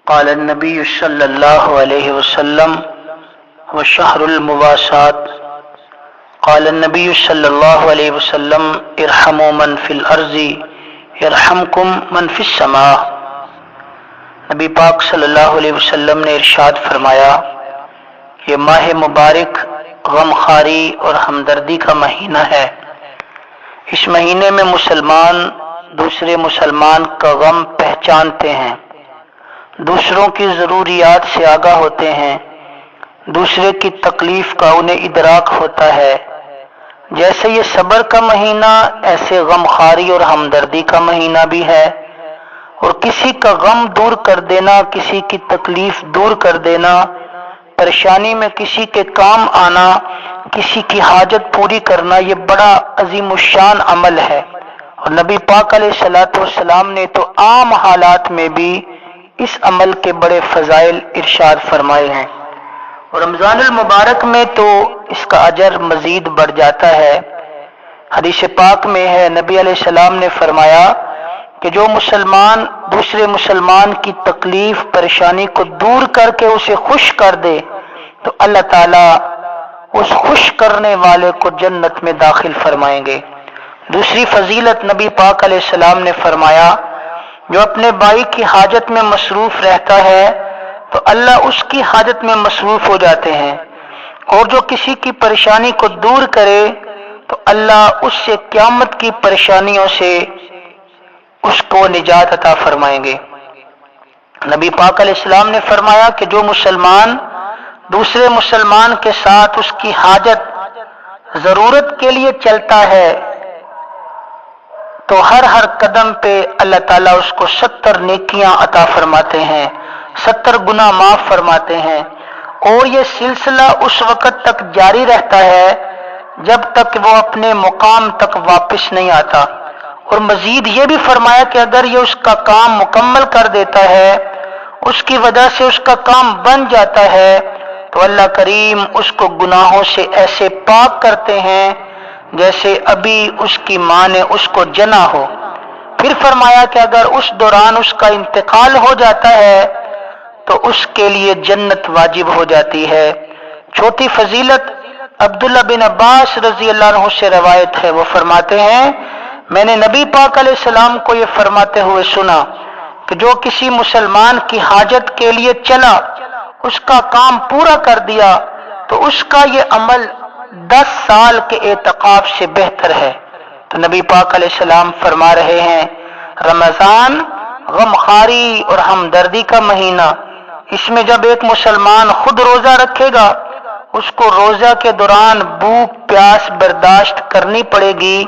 قال النبی صلی اللہ علیہ وسلم وشہر المواسات قال النبی صلی اللہ علیہ وسلم ارحموا من فی الارض یرحمکم من فی السماء۔ نبی پاک صلی اللہ علیہ وسلم نے ارشاد فرمایا، یہ ماہ مبارک غم خواری اور ہمدردی کا مہینہ ہے۔ اس مہینے میں مسلمان دوسرے مسلمان کا غم پہچانتے ہیں، دوسروں کی ضروریات سے آگاہ ہوتے ہیں، دوسرے کی تکلیف کا انہیں ادراک ہوتا ہے۔ جیسے یہ صبر کا مہینہ، ایسے غم خواری اور ہمدردی کا مہینہ بھی ہے، اور کسی کا غم دور کر دینا، کسی کی تکلیف دور کر دینا، پریشانی میں کسی کے کام آنا، کسی کی حاجت پوری کرنا، یہ بڑا عظیم الشان عمل ہے۔ اور نبی پاک علیہ الصلوۃ والسلام نے تو عام حالات میں بھی اس عمل کے بڑے فضائل ارشاد فرمائے ہیں، اور رمضان المبارک میں تو اس کا اجر مزید بڑھ جاتا ہے۔ حدیث پاک میں ہے، نبی علیہ السلام نے فرمایا کہ جو مسلمان دوسرے مسلمان کی تکلیف پریشانی کو دور کر کے اسے خوش کر دے تو اللہ تعالیٰ اس خوش کرنے والے کو جنت میں داخل فرمائیں گے۔ دوسری فضیلت نبی پاک علیہ السلام نے فرمایا، جو اپنے بھائی کی حاجت میں مصروف رہتا ہے تو اللہ اس کی حاجت میں مصروف ہو جاتے ہیں، اور جو کسی کی پریشانی کو دور کرے تو اللہ اس سے قیامت کی پریشانیوں سے اس کو نجات عطا فرمائیں گے۔ نبی پاک علیہ السلام نے فرمایا کہ جو مسلمان دوسرے مسلمان کے ساتھ اس کی حاجت ضرورت کے لیے چلتا ہے تو ہر قدم پہ اللہ تعالیٰ اس کو 70 نیکیاں عطا فرماتے ہیں، 70 گناہ معاف فرماتے ہیں، اور یہ سلسلہ اس وقت تک جاری رہتا ہے جب تک وہ اپنے مقام تک واپس نہیں آتا۔ اور مزید یہ بھی فرمایا کہ اگر یہ اس کا کام مکمل کر دیتا ہے، اس کی وجہ سے اس کا کام بن جاتا ہے، تو اللہ کریم اس کو گناہوں سے ایسے پاک کرتے ہیں جیسے ابھی اس کی ماں نے اس کو جنا ہو۔ پھر فرمایا کہ اگر اس دوران اس کا انتقال ہو جاتا ہے تو اس کے لیے جنت واجب ہو جاتی ہے۔ چھوٹی فضیلت عبداللہ بن عباس رضی اللہ عنہ سے روایت ہے، وہ فرماتے ہیں میں نے نبی پاک علیہ السلام کو یہ فرماتے ہوئے سنا کہ جو کسی مسلمان کی حاجت کے لیے چلا، اس کا کام پورا کر دیا تو اس کا یہ عمل 10 سال کے اعتکاف سے بہتر ہے۔ تو نبی پاک علیہ السلام فرما رہے ہیں رمضان غم خواری اور ہمدردی کا مہینہ، اس میں جب ایک مسلمان خود روزہ رکھے گا، اس کو روزہ کے دوران بھوک پیاس برداشت کرنی پڑے گی،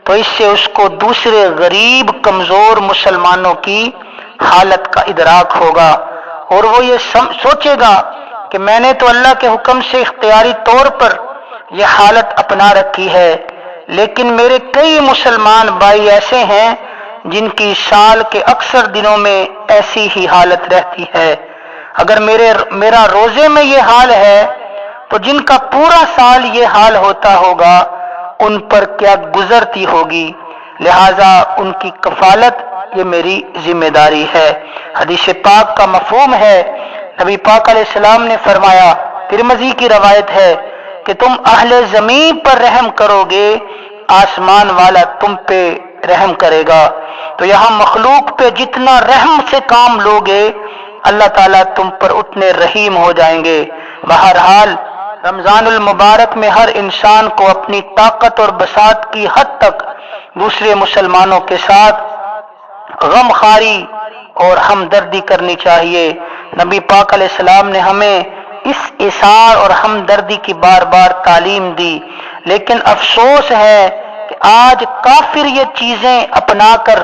تو اس سے اس کو دوسرے غریب کمزور مسلمانوں کی حالت کا ادراک ہوگا، اور وہ یہ سوچے گا کہ میں نے تو اللہ کے حکم سے اختیاری طور پر یہ حالت اپنا رکھی ہے، لیکن میرے کئی مسلمان بھائی ایسے ہیں جن کی سال کے اکثر دنوں میں ایسی ہی حالت رہتی ہے۔ اگر میرا روزے میں یہ حال ہے تو جن کا پورا سال یہ حال ہوتا ہوگا ان پر کیا گزرتی ہوگی، لہذا ان کی کفالت یہ میری ذمہ داری ہے۔ حدیث پاک کا مفہوم ہے، نبی پاک علیہ السلام نے فرمایا، ترمذی کی روایت ہے کہ تم اہل زمین پر رحم کرو گے، آسمان والا تم پہ رحم کرے گا۔ تو یہاں مخلوق پہ جتنا رحم سے کام لوگے، اللہ تعالیٰ تم پر اتنے رحیم ہو جائیں گے۔ بہرحال رمضان المبارک میں ہر انسان کو اپنی طاقت اور بساط کی حد تک دوسرے مسلمانوں کے ساتھ غم خواری اور ہمدردی کرنی چاہیے۔ نبی پاک علیہ السلام نے ہمیں اس اثار اور ہمدردی کی بار بار تعلیم دی، لیکن افسوس ہے کہ آج کافر یہ چیزیں اپنا کر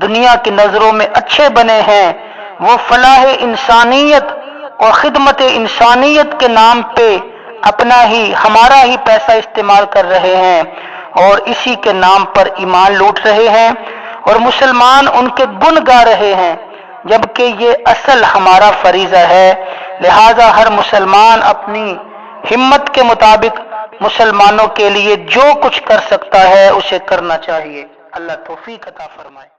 دنیا کی نظروں میں اچھے بنے ہیں، وہ فلاح انسانیت اور خدمت انسانیت کے نام پہ ہمارا ہی پیسہ استعمال کر رہے ہیں، اور اسی کے نام پر ایمان لوٹ رہے ہیں، اور مسلمان ان کے گن گا رہے ہیں، جبکہ یہ اصل ہمارا فریضہ ہے۔ لہذا ہر مسلمان اپنی ہمت کے مطابق مسلمانوں کے لیے جو کچھ کر سکتا ہے اسے کرنا چاہیے۔ اللہ توفیق عطا فرمائے۔